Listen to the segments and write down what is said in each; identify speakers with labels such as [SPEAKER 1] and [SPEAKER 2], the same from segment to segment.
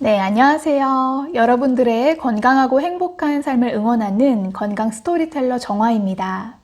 [SPEAKER 1] 네, 안녕하세요. 여러분들의 건강하고 행복한 삶을 응원하는 건강 스토리텔러 정화입니다.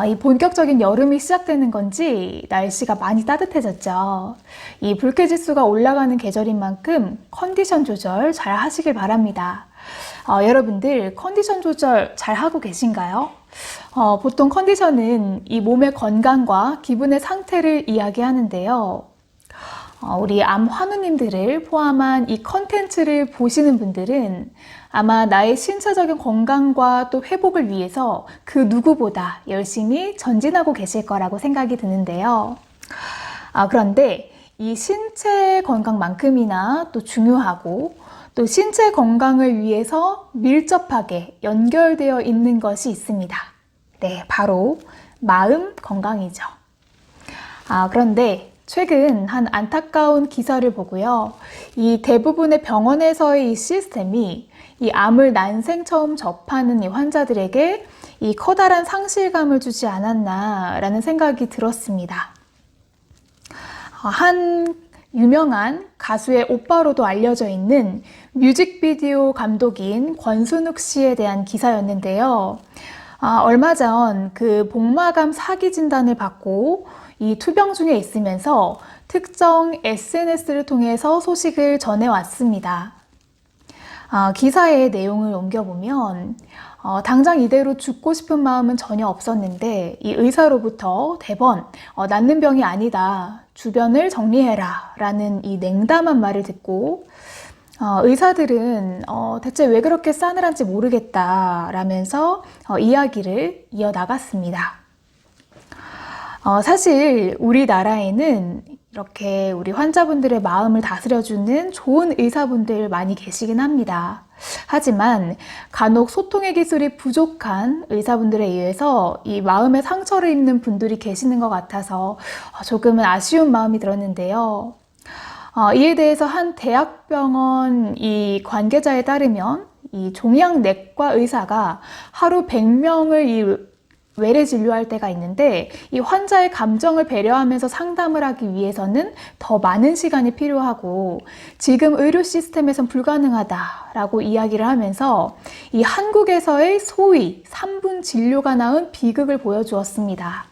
[SPEAKER 1] 이 본격적인 여름이 시작되는 건지 날씨가 많이 따뜻해졌죠. 이 불쾌지수가 올라가는 계절인 만큼 컨디션 조절 잘 하시길 바랍니다. 여러분들 컨디션 조절 잘 하고 계신가요? 보통 컨디션은 이 몸의 건강과 기분의 상태를 이야기하는데요. 우리 암 환우님들을 포함한 이 컨텐츠를 보시는 분들은 아마 나의 신체적인 건강과 또 회복을 위해서 그 누구보다 열심히 전진하고 계실 거라고 생각이 드는데요. 그런데 이 신체 건강만큼이나 또 중요하고 또 신체 건강을 위해서 밀접하게 연결되어 있는 것이 있습니다. 네, 바로 마음 건강이죠. 그런데 최근 한 안타까운 기사를 보고요. 이 대부분의 병원에서의 이 시스템이 이 암을 난생 처음 접하는 이 환자들에게 이 커다란 상실감을 주지 않았나라는 생각이 들었습니다. 한 유명한 가수의 오빠로도 알려져 있는 뮤직비디오 감독인 권순욱 씨에 대한 기사였는데요. 얼마 전 그 복마감 사기 진단을 받고 이 투병 중에 있으면서 특정 SNS를 통해서 소식을 전해왔습니다. 기사의 내용을 옮겨보면 당장 이대로 죽고 싶은 마음은 전혀 없었는데 이 의사로부터 대번 낫는 병이 아니다. 주변을 정리해라 라는 이 냉담한 말을 듣고 의사들은 대체 왜 그렇게 싸늘한지 모르겠다 라면서 이야기를 이어나갔습니다. 사실 우리나라에는 이렇게 우리 환자분들의 마음을 다스려주는 좋은 의사분들 많이 계시긴 합니다. 하지만 간혹 소통의 기술이 부족한 의사분들에 의해서 이 마음의 상처를 입는 분들이 계시는 것 같아서 조금은 아쉬운 마음이 들었는데요. 이에 대해서 한 대학병원 이 관계자에 따르면 이 종양내과 의사가 하루 100명을 이 외래 진료할 때가 있는데 이 환자의 감정을 배려하면서 상담을 하기 위해서는 더 많은 시간이 필요하고 지금 의료 시스템에선 불가능하다라고 이야기를 하면서 이 한국에서의 소위 3분 진료가 낳은 비극을 보여주었습니다.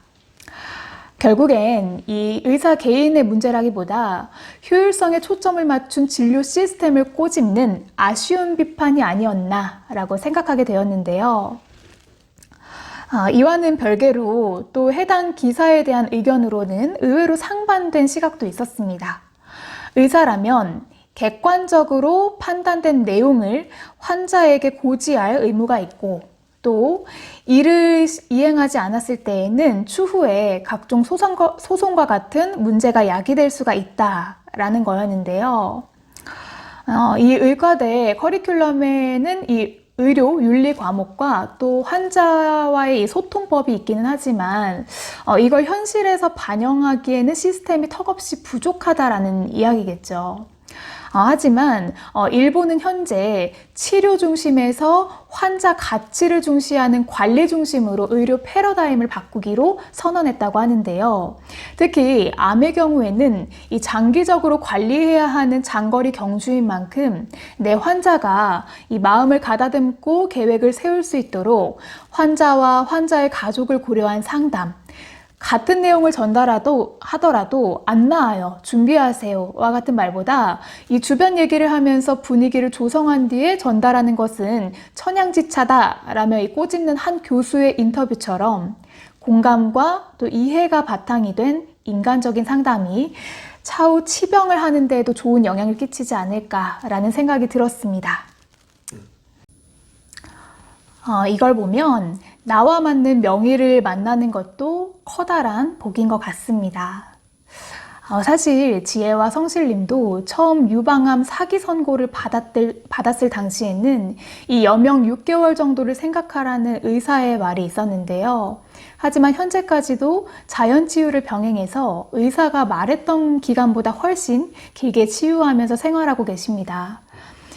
[SPEAKER 1] 결국엔 이 의사 개인의 문제라기보다 효율성에 초점을 맞춘 진료 시스템을 꼬집는 아쉬운 비판이 아니었나라고 생각하게 되었는데요. 이와는 별개로 또 해당 기사에 대한 의견으로는 의외로 상반된 시각도 있었습니다. 의사라면 객관적으로 판단된 내용을 환자에게 고지할 의무가 있고 또 이를 이행하지 않았을 때에는 추후에 각종 소송과 같은 문제가 야기될 수가 있다라는 거였는데요. 이 의과대 커리큘럼에는 이 의료 윤리 과목과 또 환자와의 이 소통법이 있기는 하지만 이걸 현실에서 반영하기에는 시스템이 턱없이 부족하다라는 이야기겠죠. 하지만 일본은 현재 치료 중심에서 환자 가치를 중시하는 관리 중심으로 의료 패러다임을 바꾸기로 선언했다고 하는데요. 특히 암의 경우에는 이 장기적으로 관리해야 하는 장거리 경주인 만큼 내 환자가 이 마음을 가다듬고 계획을 세울 수 있도록 환자와 환자의 가족을 고려한 상담, 같은 내용을 하더라도 안 나아요. 준비하세요. 와 같은 말보다 이 주변 얘기를 하면서 분위기를 조성한 뒤에 전달하는 것은 천양지차다 라며 이 꼬집는 한 교수의 인터뷰처럼 공감과 또 이해가 바탕이 된 인간적인 상담이 차후 치병을 하는 데에도 좋은 영향을 끼치지 않을까라는 생각이 들었습니다. 이걸 보면 나와 맞는 명의를 만나는 것도 커다란 복인 것 같습니다. 사실 지혜와 성실님도 처음 유방암 사기 선고를 받았을 당시에는 이 여명 6개월 정도를 생각하라는 의사의 말이 있었는데요. 하지만 현재까지도 자연치유를 병행해서 의사가 말했던 기간보다 훨씬 길게 치유하면서 생활하고 계십니다.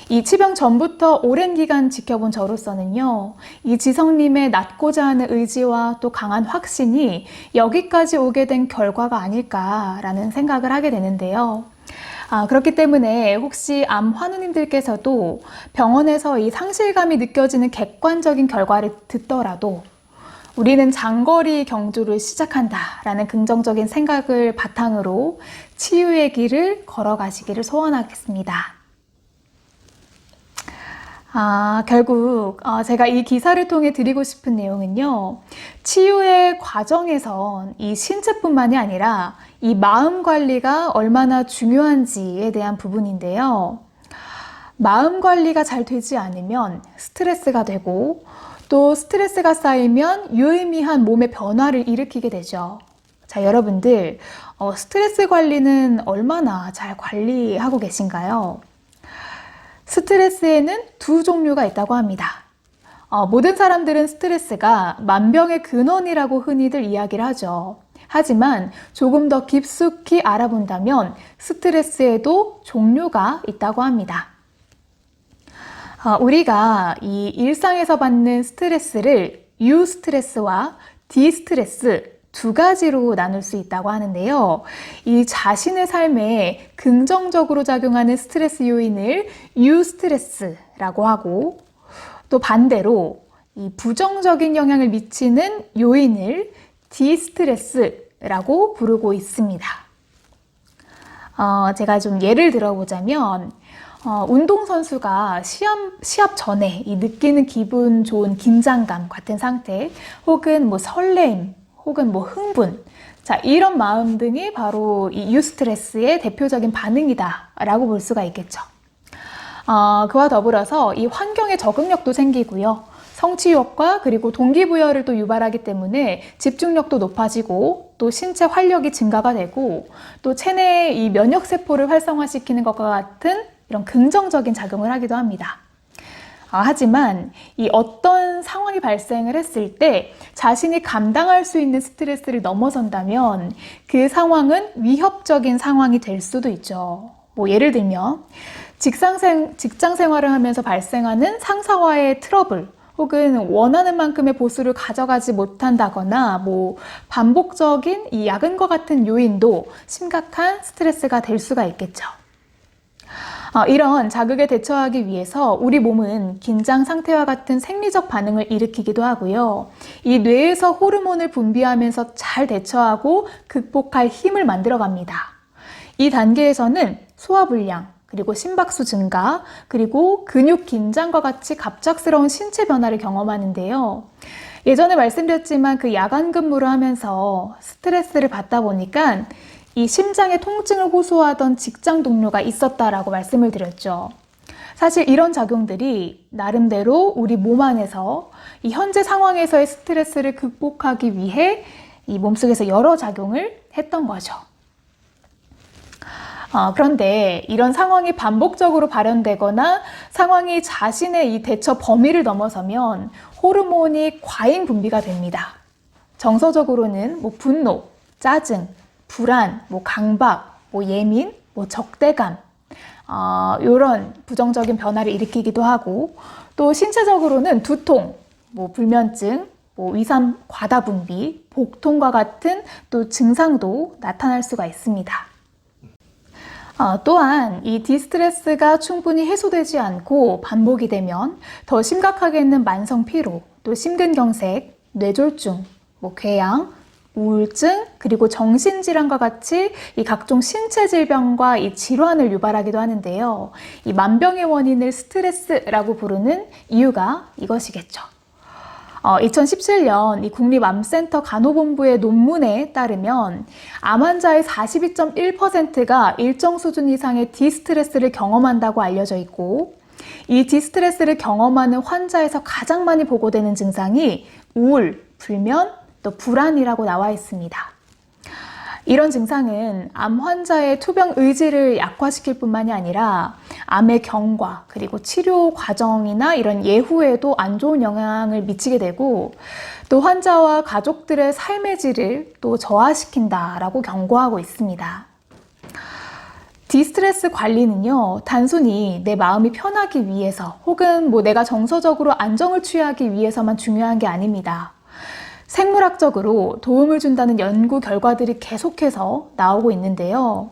[SPEAKER 1] 이 치병 전부터 오랜 기간 지켜본 저로서는요, 이 지성님의 낫고자 하는 의지와 또 강한 확신이 여기까지 오게 된 결과가 아닐까라는 생각을 하게 되는데요. 그렇기 때문에 혹시 암 환우님들께서도 병원에서 이 상실감이 느껴지는 객관적인 결과를 듣더라도 우리는 장거리 경주를 시작한다라는 긍정적인 생각을 바탕으로 치유의 길을 걸어가시기를 소원하겠습니다. 결국 제가 이 기사를 통해 드리고 싶은 내용은요. 치유의 과정에선 이 신체뿐만이 아니라 이 마음 관리가 얼마나 중요한지에 대한 부분인데요. 마음 관리가 잘 되지 않으면 스트레스가 되고 또 스트레스가 쌓이면 유의미한 몸의 변화를 일으키게 되죠. 자, 여러분들 스트레스 관리는 얼마나 잘 관리하고 계신가요? 스트레스에는 두 종류가 있다고 합니다. 모든 사람들은 스트레스가 만병의 근원이라고 흔히들 이야기를 하죠. 하지만 조금 더 깊숙이 알아본다면 스트레스에도 종류가 있다고 합니다. 우리가 이 일상에서 받는 스트레스를 유스트레스와 디스트레스 두 가지로 나눌 수 있다고 하는데요. 이 자신의 삶에 긍정적으로 작용하는 스트레스 요인을 유스트레스라고 하고 또 반대로 이 부정적인 영향을 미치는 요인을 디스트레스라고 부르고 있습니다. 제가 좀 예를 들어보자면 운동선수가 시합 전에 이 느끼는 기분 좋은 긴장감 같은 상태 혹은 뭐 설렘 혹은 뭐 흥분 자 이런 마음 등이 바로 이 유스트레스의 대표적인 반응이다 라고 볼 수가 있겠죠. 그와 더불어서 이 환경의 적응력도 생기고요. 성취욕과 그리고 동기부여를 또 유발하기 때문에 집중력도 높아지고 또 신체 활력이 증가가 되고 또 체내의 이 면역세포를 활성화시키는 것과 같은 이런 긍정적인 작용을 하기도 합니다. 하지만 이 어떤 상황이 발생을 했을 때 자신이 감당할 수 있는 스트레스를 넘어선다면 그 상황은 위협적인 상황이 될 수도 있죠. 뭐 예를 들면 직장 생활을 하면서 발생하는 상사와의 트러블 혹은 원하는 만큼의 보수를 가져가지 못한다거나 뭐 반복적인 이 야근과 같은 요인도 심각한 스트레스가 될 수가 있겠죠. 이런 자극에 대처하기 위해서 우리 몸은 긴장 상태와 같은 생리적 반응을 일으키기도 하고요. 이 뇌에서 호르몬을 분비하면서 잘 대처하고 극복할 힘을 만들어갑니다. 이 단계에서는 소화불량, 그리고 심박수 증가, 그리고 근육 긴장과 같이 갑작스러운 신체 변화를 경험하는데요. 예전에 말씀드렸지만 그 야간 근무를 하면서 스트레스를 받다 보니까 이 심장의 통증을 호소하던 직장 동료가 있었다라고 말씀을 드렸죠. 사실 이런 작용들이 나름대로 우리 몸 안에서 이 현재 상황에서의 스트레스를 극복하기 위해 이 몸속에서 여러 작용을 했던 거죠. 그런데 이런 상황이 반복적으로 발현되거나 상황이 자신의 이 대처 범위를 넘어서면 호르몬이 과잉 분비가 됩니다. 정서적으로는 뭐 분노, 짜증, 불안, 뭐 강박, 뭐 예민, 뭐 적대감 이런 부정적인 변화를 일으키기도 하고 또 신체적으로는 두통, 뭐 불면증, 뭐 위산 과다 분비, 복통과 같은 또 증상도 나타날 수가 있습니다. 또한 이 디스트레스가 충분히 해소되지 않고 반복이 되면 더 심각하게는 만성 피로, 또 심근경색, 뇌졸중, 뭐 궤양, 우울증, 그리고 정신질환과 같이 이 각종 신체 질병과 이 질환을 유발하기도 하는데요. 이 만병의 원인을 스트레스라고 부르는 이유가 이것이겠죠. 2017년 이 국립암센터 간호본부의 논문에 따르면 암 환자의 42.1%가 일정 수준 이상의 디스트레스를 경험한다고 알려져 있고 이 디스트레스를 경험하는 환자에서 가장 많이 보고되는 증상이 우울, 불면, 또 불안이라고 나와 있습니다. 이런 증상은 암 환자의 투병 의지를 약화시킬 뿐만이 아니라 암의 경과 그리고 치료 과정이나 이런 예후에도 안 좋은 영향을 미치게 되고 또 환자와 가족들의 삶의 질을 또 저하시킨다라고 경고하고 있습니다. 디스트레스 관리는요, 단순히 내 마음이 편하기 위해서 혹은 뭐 내가 정서적으로 안정을 취하기 위해서만 중요한 게 아닙니다. 생물학적으로 도움을 준다는 연구 결과들이 계속해서 나오고 있는데요.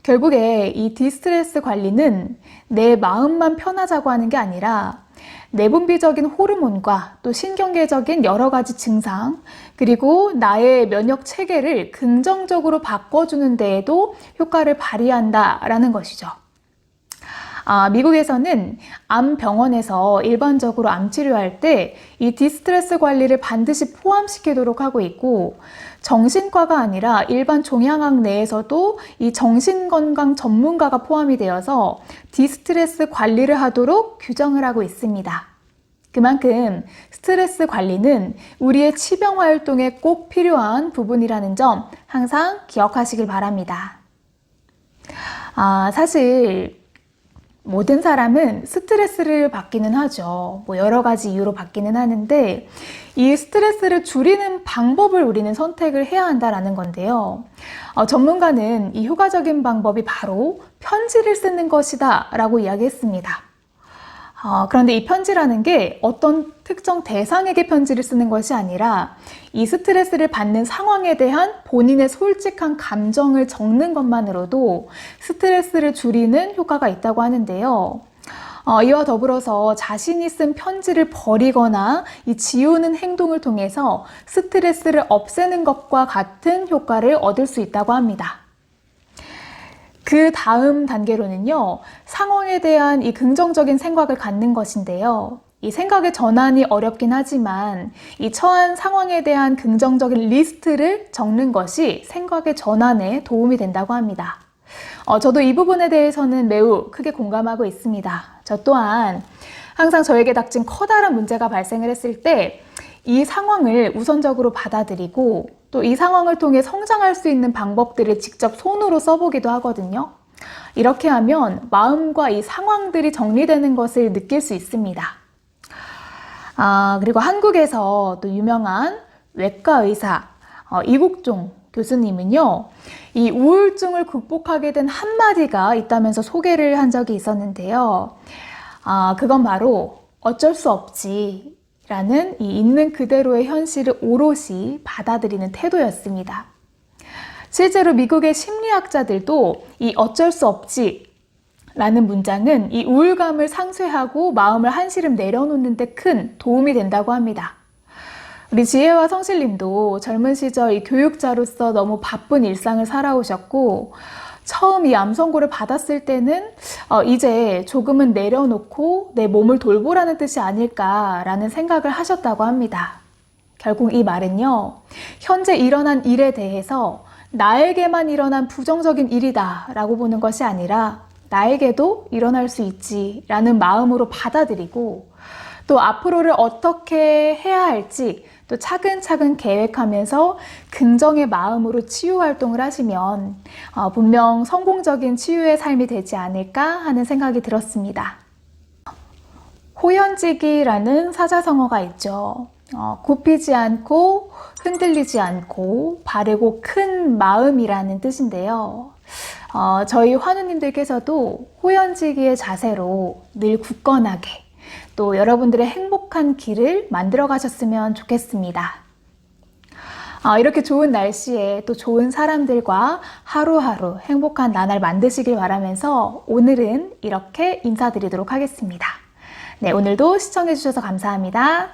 [SPEAKER 1] 결국에 이 디스트레스 관리는 내 마음만 편하자고 하는 게 아니라 내분비적인 호르몬과 또 신경계적인 여러 가지 증상, 그리고 나의 면역 체계를 긍정적으로 바꿔주는 데에도 효과를 발휘한다라는 것이죠. 미국에서는 암병원에서 일반적으로 암 치료할 때 이 디스트레스 관리를 반드시 포함시키도록 하고 있고, 정신과가 아니라 일반 종양학 내에서도 이 정신건강 전문가가 포함이 되어서 디스트레스 관리를 하도록 규정을 하고 있습니다. 그만큼 스트레스 관리는 우리의 치병 활동에 꼭 필요한 부분이라는 점 항상 기억하시길 바랍니다. 사실 모든 사람은 스트레스를 받기는 하죠. 여러 가지 이유로 받기는 하는데 이 스트레스를 줄이는 방법을 우리는 선택을 해야 한다는 건데요. 전문가는 이 효과적인 방법이 바로 편지를 쓰는 것이다 라고 이야기했습니다. 그런데 이 편지라는 게 어떤 특정 대상에게 편지를 쓰는 것이 아니라 이 스트레스를 받는 상황에 대한 본인의 솔직한 감정을 적는 것만으로도 스트레스를 줄이는 효과가 있다고 하는데요. 이와 더불어서 자신이 쓴 편지를 버리거나 이 지우는 행동을 통해서 스트레스를 없애는 것과 같은 효과를 얻을 수 있다고 합니다. 그 다음 단계로는요, 상황에 대한 이 긍정적인 생각을 갖는 것인데요. 이 생각의 전환이 어렵긴 하지만 이 처한 상황에 대한 긍정적인 리스트를 적는 것이 생각의 전환에 도움이 된다고 합니다. 저도 이 부분에 대해서는 매우 크게 공감하고 있습니다. 저 또한 항상 저에게 닥친 커다란 문제가 발생을 했을 때 이 상황을 우선적으로 받아들이고 또 이 상황을 통해 성장할 수 있는 방법들을 직접 손으로 써보기도 하거든요. 이렇게 하면 마음과 이 상황들이 정리되는 것을 느낄 수 있습니다. 그리고 한국에서 또 유명한 외과 의사 이국종 교수님은요, 이 우울증을 극복하게 된 한마디가 있다면서 소개를 한 적이 있었는데요. 그건 바로 어쩔 수 없지 라는 이 있는 그대로의 현실을 오롯이 받아들이는 태도였습니다. 실제로 미국의 심리학자들도 이 어쩔 수 없지 라는 문장은 이 우울감을 상쇄하고 마음을 한시름 내려놓는 데 큰 도움이 된다고 합니다. 우리 지혜와 성실님도 젊은 시절 이 교육자로서 너무 바쁜 일상을 살아오셨고 처음 이 암 선고를 받았을 때는 이제 조금은 내려놓고 내 몸을 돌보라는 뜻이 아닐까라는 생각을 하셨다고 합니다. 결국 이 말은요, 현재 일어난 일에 대해서 나에게만 일어난 부정적인 일이다 라고 보는 것이 아니라 나에게도 일어날 수 있지 라는 마음으로 받아들이고 또 앞으로를 어떻게 해야 할지 또 차근차근 계획하면서 긍정의 마음으로 치유 활동을 하시면 분명 성공적인 치유의 삶이 되지 않을까 하는 생각이 들었습니다. 호연지기라는 사자성어가 있죠. 굽히지 않고 흔들리지 않고 바르고 큰 마음이라는 뜻인데요. 저희 환우님들께서도 호연지기의 자세로 늘 굳건하게 또 여러분들의 행복한 길을 만들어 가셨으면 좋겠습니다. 이렇게 좋은 날씨에 또 좋은 사람들과 하루하루 행복한 나날 만드시길 바라면서 오늘은 이렇게 인사드리도록 하겠습니다. 네, 오늘도 시청해 주셔서 감사합니다.